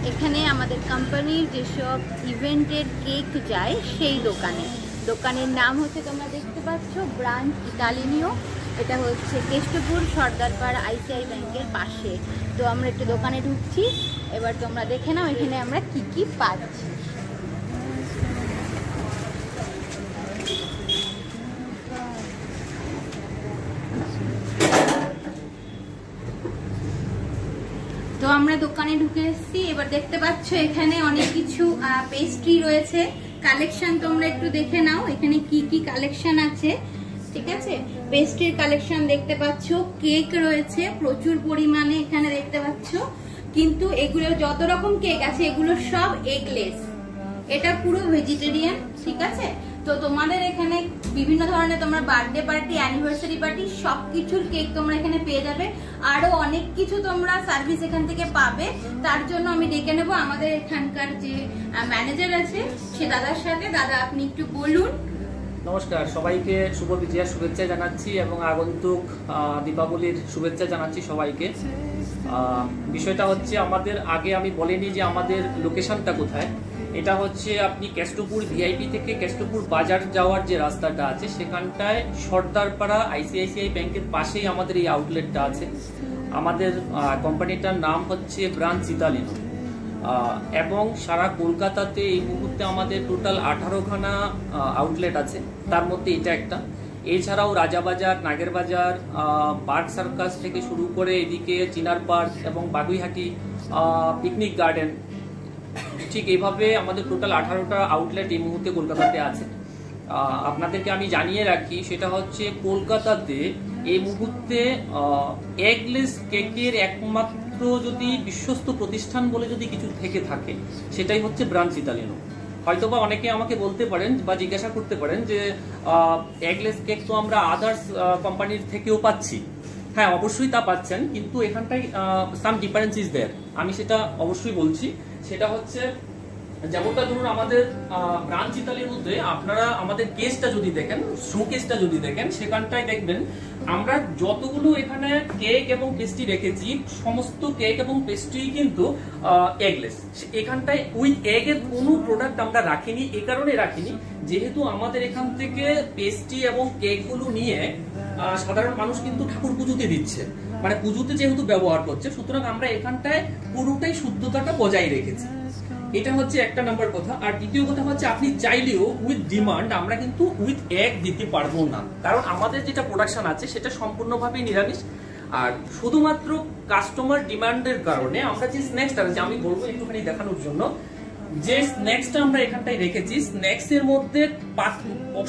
এখানে আমাদের কোম্পানির যেসব ইভেন্টের কেক যায় সেই দোকানের নাম হচ্ছে, তোমরা দেখতে পাচ্ছ, ব্রাঞ্চ ইতালিনীয়। এটা হচ্ছে কেষ্টপুর সর্দারপাড়া আইসিআই ব্যাংকের পাশে। তো আমরা একটু দোকানে ঢুকছি, এবার তোমরা দেখে নাও এখানে আমরা কি কি পাচ্ছি। তো আমরা দোকানে ঢুকে এসেছি, এবার দেখতে পাচ্ছ এখানে অনেক কিছু পেস্ট্রি রয়েছে, কালেকশন তোমরা একটু দেখে নাও এখানে কি কি কালেকশন আছে। ঠিক আছে, পেস্ট্রির কালেকশন দেখতে পাচ্ছ, কেক রয়েছে প্রচুর পরিমাণে এখানে দেখতে পাচ্ছ, কিন্তু এগুলো যত রকম কেক আছে এগুলো সব এগলেস, এটা পুরো ভেজিটেরিয়ান। ঠিক আছে, তো তোমাদের এখানে বিভিন্ন ধরনের তোমরা বার্থডে পার্টি, অ্যানিভার্সারি পার্টি সবকিছুর কেক তোমরা এখানে পেয়ে যাবে। আরো অনেক কিছু তোমরা সার্ভিস এখান থেকে পাবে। তার জন্য আমি ডেকে নেবো আমাদের এখানকার যে ম্যানেজার আছে সে দাদার সাথে। দাদা, আপনি একটু বলুন। নমস্কার, সবাইকে শুভ বিজয়ার শুভেচ্ছা জানাচ্ছি এবং আগন্তুক দীপাবলির শুভেচ্ছা জানাচ্ছি সবাইকে। বিষয়টা হচ্ছে, আমাদের আগে আমি বলিনি যে আমাদের লোকেশনটা কোথায়। এটা হচ্ছে আপনি কেষ্টপুর ভিআইপি থেকে কেষ্টপুর বাজার যাওয়ার যে রাস্তাটা আছে সেখানটায় সর্দারপাড়া আইসিআইসিআই ব্যাংকের পাশেই আমাদের এই আউটলেটটা আছে। আমাদের কোম্পানিটার নাম হচ্ছে ব্রাঞ্চ ইতালিনো এবং সারা কলকাতাতে এই মুহূর্তে আমাদের টোটাল 18খানা আউটলেট আছে, তার মধ্যে এটা একটা। এছাড়াও রাজাবাজার, নাগেরবাজার, পার্ক সার্কাস থেকে শুরু করে এদিকে চিনার পার্ক এবং বাগুইহাটি পিকনিক গার্ডেন, ঠিক এইভাবে আমাদের টোটাল 18টা আউটলেট এই মুহূর্তে কলকাতাতে আছে। আপনাদেরকে আমি জানিয়ে রাখি, সেটা হচ্ছে কলকাতাতে এই মুহূর্তে এগলেস কেকের একমাত্র যদি বিশ্বস্ত প্রতিষ্ঠান বলে যদি কিছু থেকে থাকে সেটাই হচ্ছে ব্রাঞ্চ ইতালিনো। হয়তোবা অনেকে আমাকে বলতে পারেন বা জিজ্ঞাসা করতে পারেন যে এগলেস কেক তো আমরা আদার্স কোম্পানির থেকেও পাচ্ছি। হ্যাঁ, অবশ্যই তা পাচ্ছেন, কিন্তু এখানটায় সাম ডিফারেন্স ইজ দেয়ার। আমি সেটা অবশ্যই বলছি। সেটা হচ্ছে, যেমনটা ধরুন আমাদের ব্রাঞ্চ ইতালির মধ্যে আপনারা আমাদের কেসটা যদি দেখেন, শোকেসটা যদি দেখেন, সেখানটায় দেখবেন আমরা যতগুলো এখানে কেক এবং পেস্ট্রি রেখেছি সমস্ত কেক এবং পেস্ট্রি কিন্তু এগলেস। এখানটায় উইথ এগ এর কোনো প্রোডাক্ট আমরা রাখিনি। এ কারণে রাখিনি, যেহেতু আমাদের এখান থেকে পেস্ট্রি এবং কেকগুলো নিয়ে সাধারণ মানুষ কিন্তু ঠাকুর পুজোতে দিচ্ছে, মানে পুজোতে যেহেতু ব্যবহার করছে, সুতরাং আমরা এখানটায় পুরোটাই শুদ্ধতাটা বজায় রেখেছি। এটা হচ্ছে একটা নাম্বার কথা। আর দ্বিতীয় কথা হচ্ছে, আপনি চাইলেও উইথ ডিমান্ড আমরা কিন্তু উইথ এগ দিতে পারবো না, কারণ আমাদের যেটা প্রোডাকশন আছে সেটা সম্পূর্ণভাবে নিরামিষ। আর শুধুমাত্র কাস্টমার ডিমান্ডের কারণে আমরা যে স্ন্যাক্সটা আছে, আমি বলবো একটুখানি দেখানোর জন্য, যে স্ন্যাক্সটা আমরা এখানটায় রেখেছি, স্ন্যাক্স এর মধ্যে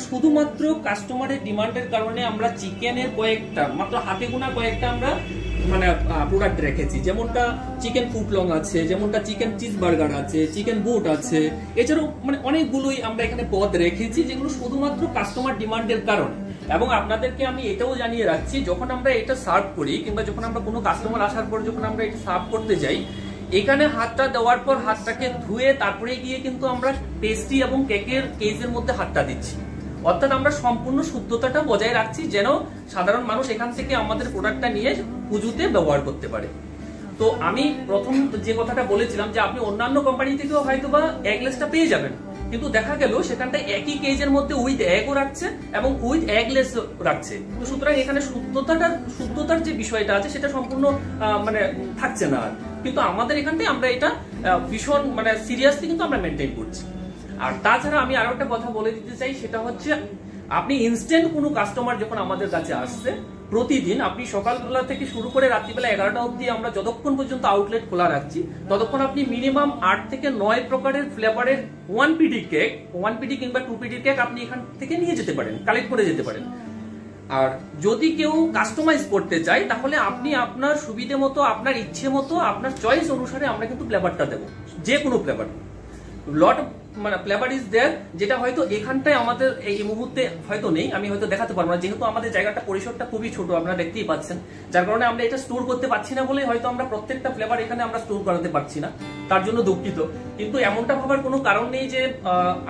শুধুমাত্র কাস্টমারের ডিমান্ডের কারণে আমরা চিকেনের কয়েকটা, মাত্র হাতে গোনা কয়েকটা আমরা মানে প্রোডাক্ট রেখেছি। যেমনটা চিকেন ফুটলং আছে, যেমনটা চিকেন চিজ বার্গার আছে, চিকেন বুট আছে, এছাড়াও মানে অনেকগুলোই আমরা এখানে পদ রেখেছি যেগুলো শুধুমাত্র কাস্টমার ডিমান্ডের কারণে। এবং আপনাদেরকে আমি এটাও জানিয়ে রাখছি, যখন আমরা এটা সার্ভ করি কিংবা যখন আমরা কোনো কাস্টমার আসার পর যখন আমরা এটা সার্ভ করতে যাই, এখানে হাতটা দেওয়ার পর হাতটাকে ধুয়ে তারপরে গিয়ে কিন্তু আমরা পেস্ট্রি এবং কেকের কেসের মধ্যে হাতটা দিচ্ছি। অর্থাৎ আমরা সম্পূর্ণ শুদ্ধতাটা বজায় রাখছি, যেন সাধারণ মানুষ এখান থেকে আমাদের প্রোডাক্টটা নিয়ে পুজোতে ব্যবহার করতে পারে। তো আমি প্রথম যে কথাটা বলেছিলাম যে আপনি অন্যান্য কোম্পানি থেকেও হয়তোবা এগলেসটা পেয়ে যাবেন, কিন্তু দেখা গেল সেখানটায় একই কেজের মধ্যে উইথ এগও রাখছে এবং উইথ এগলেস রাখছে। তো সুতরাং এখানে শুদ্ধতার যে বিষয়টা আছে সেটা সম্পূর্ণ মানে থাকছে না। কিন্তু আমাদের এখানটায় আমরা এটা ভীষণ মানে সিরিয়াসলি কিন্তু আমরা মেনটেন করছি। আর তাছাড়া আমি আরো একটা কথা বলে দিতে চাই, সেটা হচ্ছে, আপনি ইনস্ট্যান্ট কোনো কাস্টমার যখন আমাদের কাছে আসছে, প্রতিদিন আপনি সকালবেলা থেকে শুরু করে রাত্রিবেলা 11টা অবধি আমরা যতক্ষণ পর্যন্ত আউটলেট খোলা রাখছি, ততক্ষণ আপনি মিনিমাম 8 থেকে 9 প্রকারের ফ্লেভারের 1 পিডি কেক, 1 পিডি কিংবা 2 পিডি কেক আপনি এখান থেকে নিয়ে যেতে পারেন, কালেক্ট করে যেতে পারেন। আর যদি কেউ কাস্টমাইজ করতে চায়, তাহলে আপনি আপনার সুবিধে মতো, আপনার ইচ্ছে মতো, আপনার চয়েস অনুসারে আমরা কিন্তু ফ্লেভারটা দেবো, যে কোনো ফ্লেভার। লট মানে ফ্লেভার ইজ দেয়ার, যেটা হয়তো এখানটায় আমাদের এই মুহূর্তে হয়তো নেই, আমি হয়তো দেখাতে পারবো না, যেহেতু আমাদের জায়গাটা পরিসরটা খুবই ছোট, আপনারা দেখতেই পাচ্ছেন, যার কারণে আমরা এটা স্টোর করতে পারছি না বলে হয়তো আমরা প্রত্যেকটা ফ্লেভার এখানে আমরা স্টোর করাতে পারছি না, তার জন্য দুঃখিত। কিন্তু এমনটা ভাবার কোনো কারণ নেই যে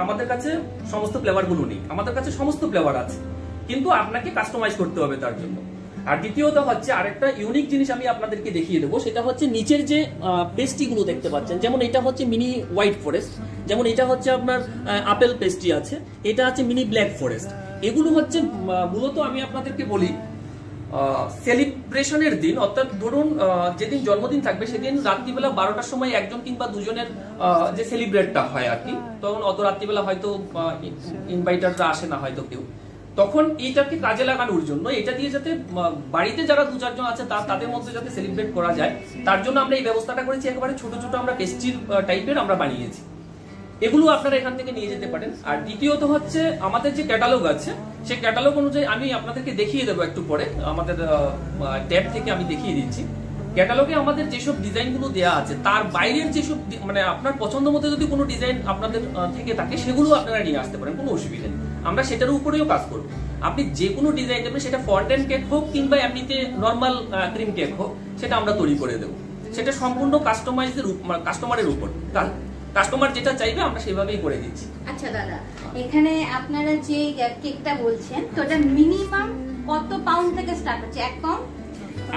আমাদের কাছে সমস্ত ফ্লেভার গুলো নেই, আমাদের কাছে সমস্ত ফ্লেভার আছে, কিন্তু আপনাকে কাস্টমাইজ করতে হবে তার জন্য। আর দ্বিতীয়ত হচ্ছে আরেকটা ইউনিক জিনিস আমি আপনাদেরকে দেখিয়ে দেবো, সেটা হচ্ছে নিচের যে পেস্ট্রিগুলো দেখতে পাচ্ছেন, যেমন এটা হচ্ছে মিনি হোয়াইট ফরেস্ট, যেমন এটা হচ্ছে আপনার আপেল পেস্ট্রি আছে, এটা আছে মিনি ব্ল্যাক ফরেস্ট। এগুলো হচ্ছে মূলত আমি আপনাদেরকে বলি সেলিব্রেশনের দিন, অর্থাৎ ধরুন যেদিন জন্মদিন থাকবে সেদিন রাত্রিবেলা 12টার সময় একজন কিংবা দুজনের যে সেলিব্রেটটা হয় আর কি, তখন অত রাত্রিবেলা হয়তো ইনভাইটাররা আসে না হয়তো কেউ, তখন এইটাকে কাজে লাগানোর জন্য এটা দিয়ে যাতে বাড়িতে যারা 2-4 জন আছে তাদের মধ্যে যাতে সেলিব্রেট করা যায়, তার জন্য আমরা এই ব্যবস্থাটা করেছি। একেবারে ছোট ছোট আমরা পেস্ট্রি টাইপের আমরা বানিয়েছি, এগুলো আপনারা এখান থেকে নিয়ে যেতে পারেন। আর দ্বিতীয়ত হচ্ছে আমাদের যে ক্যাটালগ আছে, সেই ক্যাটালগ অনুযায়ী আমি আপনাদেরকে দেখিয়ে দেবো একটু পরে, আমাদের ট্যাব থেকে আমি দেখিয়ে দিচ্ছি। ক্যাটালগে আমাদের যেসব ডিজাইনগুলো দেওয়া আছে তার বাইরের যেসব মানে আপনার পছন্দ মতো যদি কোনো ডিজাইন আপনাদের থেকে থাকে সেগুলো আপনারা নিয়ে আসতে পারেন, কোনো অসুবিধা নেই, আমরা সেটার উপরেও কাজ করব। আপনি যে কোনো ডিজাইন দেবেন, সেটা ফন্টেন কেক হোক কিংবা এমনিতে নর্মাল ক্রিম কেক হোক, সেটা আমরা তৈরি করে দেবো। সেটা সম্পূর্ণ কাস্টমারের উপর, কাস্টমার যেটা চাইবে আমরা সেভাবেই করে দিচ্ছি। আচ্ছা দাদা, এখানে আপনারা যে কেকটা বলছেন, তো এটা মিনিমাম কত পাউন্ড থেকে স্টার্ট হচ্ছে? 1 পাউন্ড?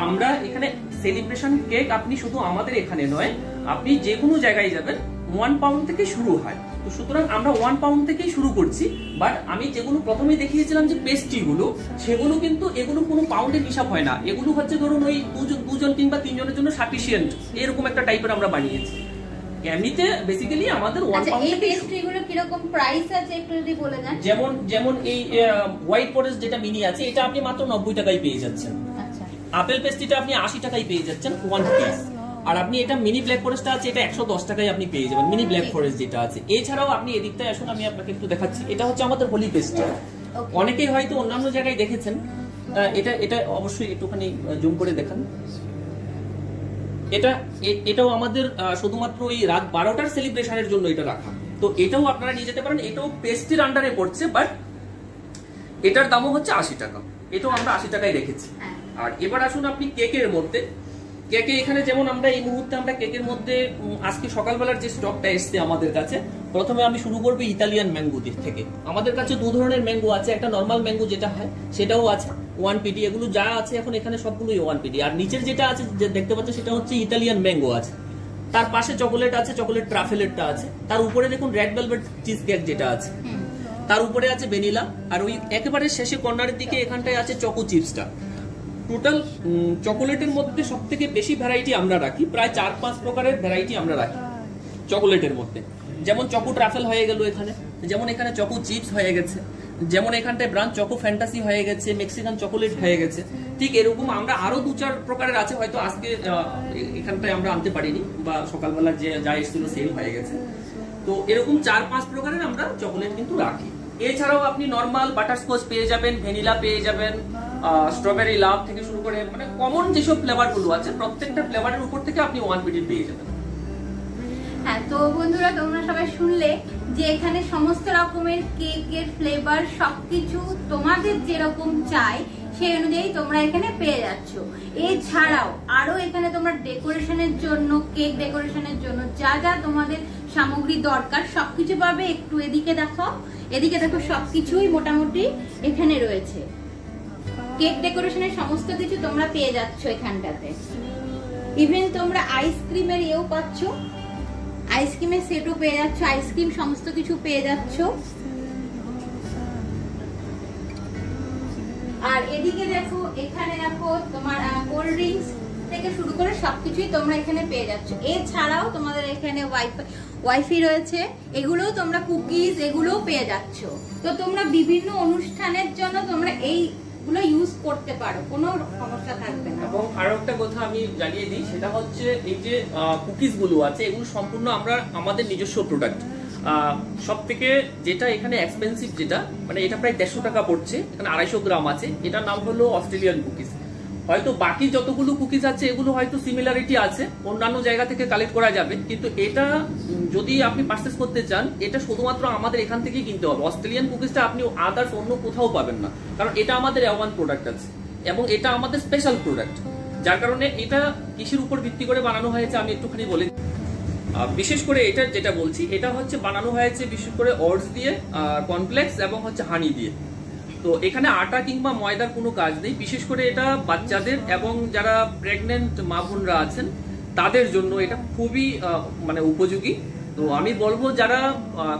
আমরা এখানে সেলিব্রেশন কেক আপনি শুধু আমাদের এখানে নয়, আপনি যে কোনো জায়গায় যাবেন 1 পাউন্ড থেকে শুরু হয়। তো সুতরাং আমরা 1 পাউন্ড থেকেই শুরু করছি। বাট আমি যেগুলো প্রথমে দেখিয়েছিলাম যে পেস্ট্রিগুলো, সেগুলো কিন্তু এগুলো কোনো পাউন্ডের হিসাব হয় না, এগুলো হচ্ছে ধরুন ওই 2 কিংবা 3 জনের জন্য সাফিসিয়েন্ট, এরকম একটা টাইপের আমরা বানিয়েছি। এমনিতে বেসিক্যালি আমাদের 1 পাউন্ড থেকে। এই পেস্ট্রিগুলো কি রকম প্রাইস আছে একটু যদি বলে দেন। যেমন এই হোয়াইট ফরেস্ট যেটা মিনি আছে, এটা আপনি মাত্র 90 টাকায় পেয়ে যাচ্ছেন। আচ্ছা। আপেল পেস্ট্রিটা আপনি 80 টাকায় পেয়ে যাচ্ছেন 1 পিস। আর আপনি এটা মিনি ব্ল্যাক ফরেস্টটা আছে, এটা 110 টাকায় আপনি পেয়ে যাবেন, মিনি ব্ল্যাক ফরেস্ট যেটা আছে। এছাড়াও আপনি এদিকটায় আসুন, আমি আপনাকে একটু দেখাচ্ছি। এটা হচ্ছে আমাদের হোলি পেস্ট্রি, অনেকেই হয়তো অন্যান্য জায়গায় দেখেছেন, এটা অবশ্যই একটুখানি জুম করে দেখান। এটাও আমাদের শুধুমাত্র এই রাত 12টার সেলিব্রেশনের জন্য এটা রাখা। তো এটাও আপনারা নিয়ে যেতে পারেন, এটাও পেস্ট্রির আন্ডারে পড়ছে, বাট এটার দামও হচ্ছে 80 টাকা। এটাও আমরা 80 টাকায় রেখেছি। আর এবার আসুন আপনি কেকের মধ্যে। কেকে এখানে যেমন আমরা এই মুহূর্তে আমরা কেকের মধ্যে আজকে সকালবেলার যে স্টকটা এসছে আমাদের কাছে, প্রথমে আমি শুরু করবো ইতালিয়ান ম্যাঙ্গো থেকে। আমাদের কাছে 2 ধরনের ম্যাঙ্গো আছে, একটা নর্মাল ম্যাঙ্গো যেটা হয় সেটাও আছে 1 পিডি, এগুলো যা আছে এখন এখানে সবগুলোই 1 পিডি। আর নিচের যেটা আছে যে দেখতে পাচ্ছেন সেটা হচ্ছে ইতালিয়ান ম্যাঙ্গো আছে, তার পাশে চকোলেট আছে, চকোলেট ট্রাফেলেটটা আছে, তার উপরে দেখুন রেড ভেলভেট চিজ কেক যেটা আছে, তার উপরে আছে ভ্যানিলা, আর ওই একেবারে শেষে কর্নারের দিকে এখানটায় আছে চকো চিপসটা। টোটাল চকোলেটের মধ্যে সব থেকে বেশি ভ্যারাইটি আমরা রাখি, প্রায় 4-5 প্রকারের ভ্যারাইটি আমরা রাখি চকোলেটের মধ্যে। যেমন চকো ট্রাফেল হয়ে গেল এখানে, যেমন এখানে চকো চিপস হয়ে গেছে, যেমন এখানটায় ব্রাঞ্চ চকো ফ্যান্টাসি হয়ে গেছে, মেক্সিকান চকোলেট হয়ে গেছে। ঠিক এরকম আমরা আরো 2-4 প্রকারের আছে, হয়তো আজকে এখানটায় আমরা আনতে পারিনি বা সকালবেলা যে যা এসেছিল সেল হয়ে গেছে। তো এরকম 4-5 প্রকারের আমরা চকোলেট কিন্তু রাখি। এছাড়াও আপনি নর্মাল বাটারস্কচ পেয়ে যাবেন, ভ্যানিলা পেয়ে যাবেন, স্ট্রবেরি লাভ থেকে শুরু করে মানে কমন যেসব ফ্লেভার গুলো আছে প্রত্যেকটা ফ্লেভারের উপর থেকে আপনি 1 পিডি পেয়ে যাবেন। হ্যাঁ, তো বন্ধুরা তোমরা সবাই শুনলে যে এখানে সমস্ত রকমের কেকের ফ্লেভার সবকিছু তোমাদের যেরকম চাই সেই অনুযায়ী তোমরা এখানে পেয়ে যাচ্ছ। এছাড়াও আরো এখানে তোমরা ডেকোরেশনের জন্য, কেক ডেকোরেশনের জন্য যা যা তোমাদের সামগ্রী দরকার সবকিছু পাবে। একটু এদিকে দেখো, এদিকে দেখো, সবকিছুই মোটামুটি এখানে রয়েছে। কেক ডেকোরেশনের সমস্ত কিছু তোমরা পেয়ে যাচ্ছ এখানটাতে। ইভেন তোমরা আইসক্রিমের ইয়েও পাচ্ছ, আইসক্রিমের সেটও পেয়ে যাচ্ছ, আইসক্রিম সমস্ত কিছু পেয়ে যাচ্ছ। আর এদিকে দেখো, এখানে দেখো তোমার কোল্ড ড্রিঙ্কস থেকে শুরু করে সবকিছুই তোমরা এখানে পেয়ে যাচ্ছ। এছাড়াও তোমাদের এখানে ওয়াইফাই রয়েছে, এগুলোও তোমরা কুকিজ এগুলোও পেয়ে যাচ্ছ। তো তোমরা বিভিন্ন অনুষ্ঠানের জন্য তোমরা এইগুলো ইউজ করতে পারো, কোনো সমস্যা থাকবে না। এবং আরো একটা কথা আমি জানিয়ে দিই, সেটা হচ্ছে এই যে কুকিজ গুলো আছে এগুলো সম্পূর্ণ আমরা আমাদের নিজস্ব প্রোডাক্ট। সব থেকে যেটা এখানে এক্সপেন্সিভ, যেটা মানে এটা প্রায় 150 টাকা পড়ছে, এখানে 250 গ্রাম আছে, এটার নাম হলো অস্ট্রেলিয়ান কুকিজ। হয়তো বাকি যতগুলো কুকিজ আছে এগুলো হয়তো সিমিলারিটি আছে, অন্যান্য জায়গা থেকে কালেক্ট করা যাবে, কিন্তু এটা যদি আপনি পারচেস করতে চান এটা শুধুমাত্র আমাদের এখান থেকেই কিনতে হবে। অস্ট্রেলিয়ান কুকিজটা আপনি আদার্স অন্য কোথাও পাবেন না, কারণ এটা আমাদের A1 প্রোডাক্ট আছে এবং এটা আমাদের স্পেশাল প্রোডাক্ট, যার কারণে এটা কিসের উপর ভিত্তি করে বানানো হয়েছে আমি একটুখানি বলে। বিশেষ করে এটা যেটা বলছি, এটা হচ্ছে বানানো হয়েছে বিশেষ করে ওটস দিয়ে, কর্নফ্লেক্স এবং হচ্ছে হানি দিয়ে। তো এখানে আটা কিংবা ময়দার কোনো কাজ নেই, বিশেষ করে এটা বাচ্চাদের এবং যারা প্রেগনেন্ট মা বোনরা আছেন তাদের জন্য এটা খুবই মানে উপযোগী। তো আমি বলবো যারা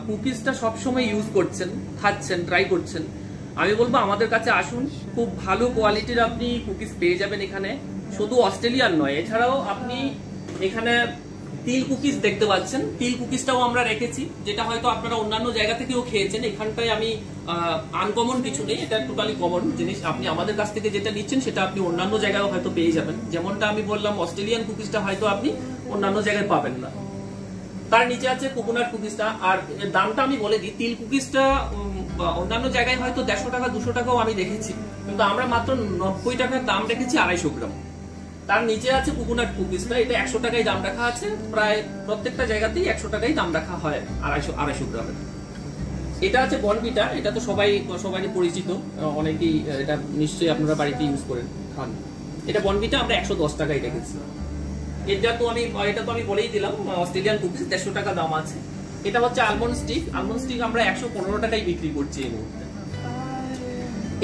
কুকিজটা সবসময় ইউজ করছেন, খাচ্ছেন, ট্রাই করছেন, আমি বলবো আমাদের কাছে আসুন। খুব ভালো কোয়ালিটির আপনি কুকিজ পেয়ে যাবেন এখানে। শুধু অস্ট্রেলিয়ান নয়, এছাড়াও আপনি এখানে তিল কুকিজ দেখতে পাচ্ছেন। তিল কুকিজটাও আমরা রেখেছি, যেটা হয়তো আপনারা অন্যান্য জায়গা থেকেও খেয়েছেন। এখানটায় আমি আনকমন কিছু নেই, এটা টোটালি কমন জিনিস। আপনি আমাদের কাছ থেকে যেটা নিচ্ছেন সেটা আপনি অন্যান্য জায়গায় হয়তো পেয়ে যাবেন। যেমনটা আমি বললাম, অস্ট্রেলিয়ান কুকিজটা হয়তো আপনি অন্যান্য জায়গায় পাবেন না। তার নিচে আছে কোকোনাট কুকিজটা। আর দামটা আমি বলে দিই, তিল কুকিজটা অন্যান্য জায়গায় হয়তো 150 টাকা 200 টাকাও আমি দেখেছি, কিন্তু আমরা মাত্র 90 টাকার দাম রেখেছি 250 গ্রাম। তার নিচে আছে কোকোনাট কুকিজটা, এটা 100 টাকায় দাম রাখা আছে। প্রায় প্রত্যেকটা জায়গাতেই 100 টাকায় দাম রাখা হয় 250 গ্রামের। এটা আছে বনভিটা, এটা তো সবাই পরিচিত, অনেকেই এটা নিশ্চয়ই আপনারা বাড়িতে ইউজ করেন, খান। এটা বনভিটা আমরা 110 টাকায় রেখেছি। এটা তো আমি বলেই দিলাম, অস্ট্রেলিয়ান কুকিজ 150 টাকা দাম আছে। এটা হচ্ছে আলমন্ড স্টিক। আলমন্ড স্টিক আমরা 115 টাকায় বিক্রি করছি এই মুহূর্তে।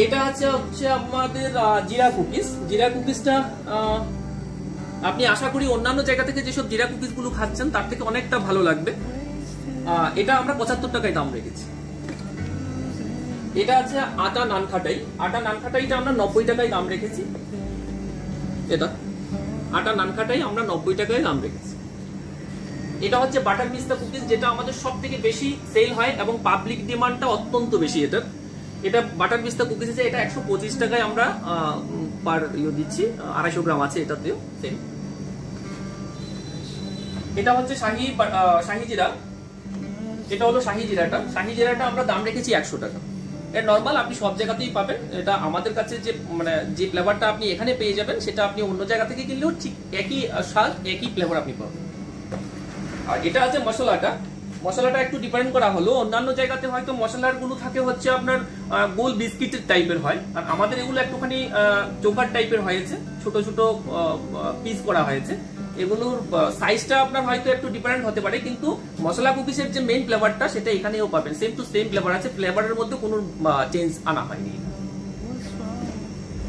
এটা হচ্ছে আমাদের জিরা কুকিজ। জিরা কুকিজটা আপনি আশা করি অন্যান্য জায়গা থেকে যেসব জিরা কুকিজ গুলো খাচ্ছেন তার থেকে অনেকটা ভালো লাগবে। এটা আমরা 75 টাকায় দাম রেখেছি। এটা আছে আটা নানখাটাই। আটা নানখাটাইটা আমরা 90 টাকায় দাম রেখেছি। এটা আটা নানখাটাই আমরা 90 টাকায় দাম রেখেছি। এটা হচ্ছে বাটার পিস্তা কুকিজ, যেটা আমাদের সব থেকে বেশি সেল হয় এবং পাবলিক ডিমান্ডটা অত্যন্ত বেশি এটার। এটা বাটার পিস্তা কুকিজ আছে, এটা 125 টাকায় আমরা পার দিচ্ছি। 250 গ্রাম আছে এটাতেও সেম। এটা হচ্ছে শাহি জিরা। এটা হলো শাহি জিরাটা। শাহি জিরাটা আমরা দাম রেখেছি 100 টাকা। এটা নরমাল আপনি সব জায়গাতেই পাবেন। এটা আমাদের কাছে যে ফ্লেভারটা আপনি এখানে পেয়ে যাবেন সেটা আপনি অন্য জায়গা থেকে কিনলেও ঠিক একই স্বাদ, একই ফ্লেভার আপনি পাবেন। আর এটা আছে মশলাটা একটু ডিফারেন্ট করা হলো। অন্যান্য জায়গাতে হয়তো মশলার গুলো থাকে হচ্ছে আপনার গোল বিস্কিটের টাইপের হয়, আর আমাদের এগুলো একটুখানি চোকার টাইপের হয়েছে, ছোট ছোট পিস করা হয়েছে। এগুলোর সাইজটা আপনার হয়তো একটু ডিফারেন্ট হতে পারে, কিন্তু মশলা কুকিজের যে মেইন ফ্লেভারটা সেটা এখানেও পাবেন। সেম টু সেম ফ্লেভার আছে, ফ্লেভারের মধ্যে কোনো চেঞ্জ আনা হয়নি।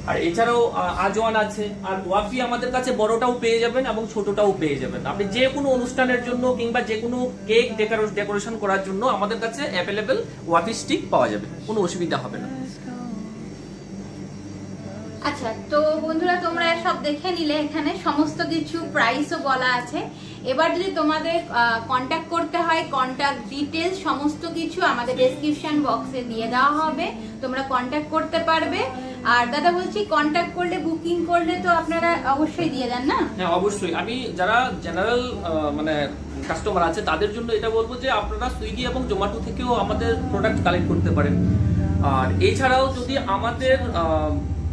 আর এছাড়াও আজওয়ান আছে, আর ওয়াফি আমাদের কাছে বড়টাও পেয়ে যাবেন এবং ছোটটাও পেয়ে যাবেন। আপনি যে কোনো অনুষ্ঠানের জন্য কিংবা যে কোনো কেক ডেকোরেশন করার জন্য আমাদের কাছে অ্যাভেলেবেল ওয়াফি স্টিক পাওয়া যাবে, কোনো অসুবিধা হবে না। আচ্ছা, তো বন্ধুরা তোমরা সব দেখে নিলে, এখানে সমস্ত কিছু প্রাইসও বলা আছে। এবার যদি তোমাদের কন্ট্যাক্ট করতে হয়, কন্ট্যাক্ট ডিটেলস সমস্ত কিছু আমাদের ডেসক্রিপশন বক্সে দিয়ে দেওয়া হবে, তোমরা কন্ট্যাক্ট করতে পারবে। আর দাদা বলছি, কন্ট্যাক্ট করলে, বুকিং করলে তো আপনারা অবশ্যই দিয়ে দেন না? হ্যাঁ, অবশ্যই। আমি যারা জেনারেল মানে কাস্টমার আছে তাদের জন্য এটা বলবো যে আপনারা সুইগি এবং জোম্যাটো থেকেও আমাদের প্রোডাক্ট কালেক্ট করতে পারেন। আর এছাড়াও যদি আমাদের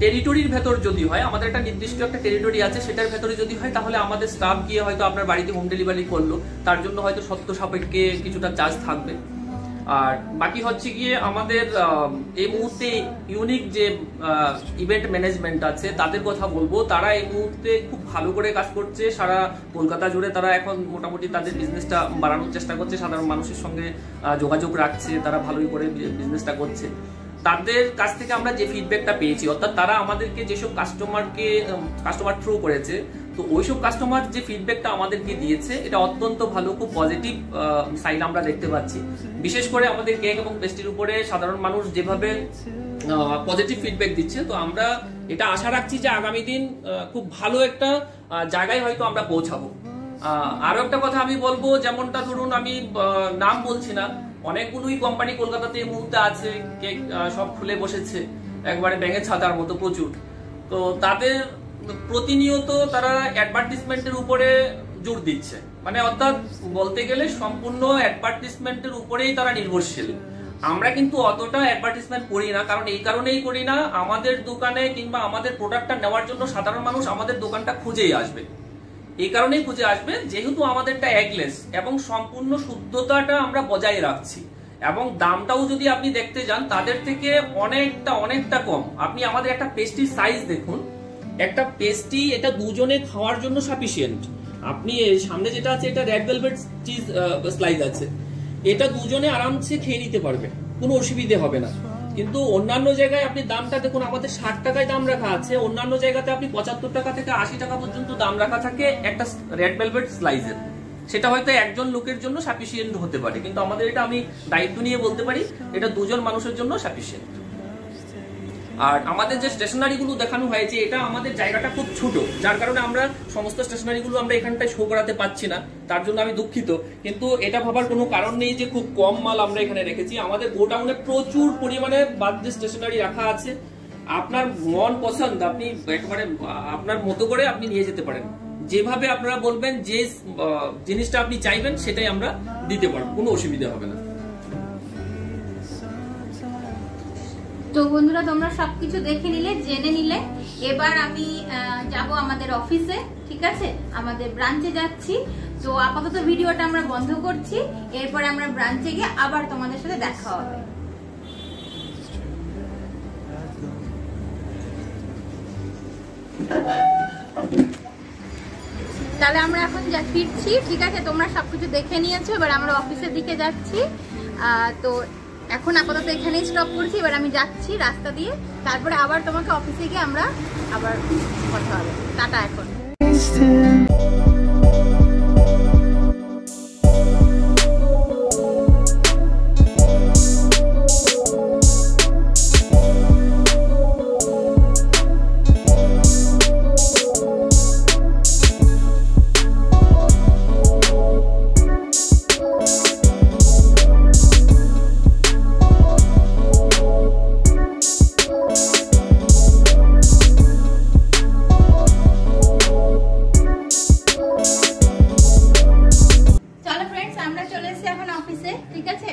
টেরিটরির ভেতর যদি হয়, আমাদের একটা নির্দিষ্ট একটা টেরিটরি আছে, সেটার ভেতরে যদি হয় তাহলে আমাদের স্টাফ গিয়ে হয়তো আপনার বাড়িতে হোম ডেলিভারি করলো, তার জন্য হয়তো শর্ত সাপেক্ষে কিছুটা চার্জ থাকবে। আর বাকি হচ্ছে গিয়ে আমাদের এই মুহূর্তে ইউনিক যে ইভেন্ট ম্যানেজমেন্ট আছে তাদের কথা বলবো। তারা এই মুহূর্তে খুব ভালো করে কাজ করছে সারা কলকাতা জুড়ে। তারা এখন মোটামুটি তাদের বিজনেসটা বাড়ানোর চেষ্টা করছে, সাধারণ মানুষের সঙ্গে যোগাযোগ রাখছে, তারা ভালোই করে বিজনেসটা করছে। তাদের কাছ থেকে আমরা যে ফিডব্যাকটা পেয়েছি, অর্থাৎ তারা আমাদেরকে যেসব কাস্টমার থ্রু করেছে, তো ওইসব কাস্টমার যে ফিডব্যাকটা আমাদেরকে দিয়েছে এটা অত্যন্ত ভালো, খুব পজিটিভ সাইন আমরা দেখতে পাচ্ছি। বিশেষ করে আমাদের কেক এবং পেস্ট্রির উপরে সাধারণ মানুষ যেভাবে পজিটিভ ফিডব্যাক দিচ্ছে, তো আমরা এটা আশা রাখছি যে আগামী দিন খুব ভালো একটা জায়গায় হয়তো আমরা পৌঁছাবো। আরো একটা কথা আমি বলবো, যেমনটা ধরুন আমি নাম বলছি না, অনেকগুলোই কোম্পানি কলকাতাতে এই মুহূর্তে আছে, কেক সব খুলে বসেছে একবারে ব্যাঙের ছাতার মতো প্রচুর। তো তাদের প্রতিনিয়ত তারা অ্যাডভার্টিসমেন্টের উপরে জোর দিচ্ছে, মানে অর্থাৎ বলতে গেলে সম্পূর্ণ অ্যাডভার্টিসমেন্টের উপরেই তারা নির্ভরশীল। আমরা কিন্তু অতটা অ্যাডভার্টিসমেন্ট করি না, কারণ এই কারণেই করি না, আমাদের দোকানে কিংবা আমাদের প্রোডাক্টটা নেওয়ার জন্য সাধারণ মানুষ আমাদের দোকানটা খুঁজেই আসবে। এই কারণেই খুঁজে আসবে যেহেতু আমাদেরটা এগলেস এবং সম্পূর্ণ শুদ্ধতাটা আমরা বজায় রাখছি, এবং দামটাও যদি আপনি দেখতে যান তাদের থেকে অনেকটা কম। আপনি আমাদের একটা পেস্ট্রির সাইজ দেখুন, একটা পেস্ট্রি এটা দুজনে খাওয়ার জন্য সাফিসিয়েন্ট। আপনি সামনে যেটা আছে এটা রেড ভেলভেট চিজ স্লাইস আছে, এটা দুজনে আরামসে খেয়ে নিতে পারবে, কোনো অসুবিধে হবে না। কিন্তু অন্যান্য জায়গায় আপনি দামটা দেখুন, আমাদের 60 টাকায় দাম রাখা আছে, অন্যান্য জায়গাতে আপনি 75 টাকা থেকে 80 টাকা পর্যন্ত দাম রাখা থাকে একটা রেড ভেলভেট স্লাইসের। সেটা হয়তো একজন লোকের জন্য সাফিসিয়েন্ট হতে পারে, কিন্তু আমাদের এটা আমি দায়িত্ব নিয়ে বলতে পারি এটা 2 জন মানুষের জন্য সাফিসিয়েন্ট। আর আমাদের যে স্টেশনারি গুলো দেখানো হয়েছে, এটা আমাদের জায়গাটা খুব ছোট, যার কারণে আমরা সমস্ত স্টেশনারি গুলো আমরা এখানটায় শো করাতে পারছি না, তার জন্য আমি দুঃখিত। কিন্তু এটা ভাবার কোনো কারণ নেই যে খুব কম মাল আমরা এখানে রেখেছি। আমাদের গোডাউনে প্রচুর পরিমাণে বার্থডে স্টেশনারি রাখা আছে। আপনার মন পছন্দ আপনি একেবারে আপনার মতো করে আপনি নিয়ে যেতে পারেন, যেভাবে আপনারা বলবেন, যে জিনিসটা আপনি চাইবেন সেটাই আমরা দিতে পারবো, কোনো অসুবিধা হবে না। তো বন্ধুরা, তোমরা সবকিছু দেখে নিলে, জেনে নিলে। এবার আমি যাব আমাদের অফিসে, ঠিক আছে, আমাদের ব্রাঞ্চে যাচ্ছি। তো আপাতত ভিডিওটা আমরা বন্ধ করছি, এরপরে আমরা ব্রাঞ্চে গিয়ে আবার তোমাদের সাথে দেখা হবে। তাহলে আমরা এখন ফিরছি, ঠিক আছে, তোমরা সবকিছু দেখে নিয়েছো। এবার আমরা অফিসের দিকে যাচ্ছি। তো এখন আপাতত এখানেই স্টপ করছি, এবার আমি যাচ্ছি রাস্তা দিয়ে, তারপরে আবার তোমাকে অফিসে গিয়ে আমরা আবার কথা হবে। টাটা এখন। ঠিক আছে,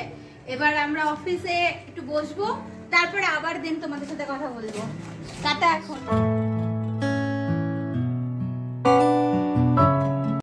এবার আমরা অফিসে একটু বসবো, তারপরে আবার দিন তোমাদের সাথে কথা বলবো। টাটা এখন।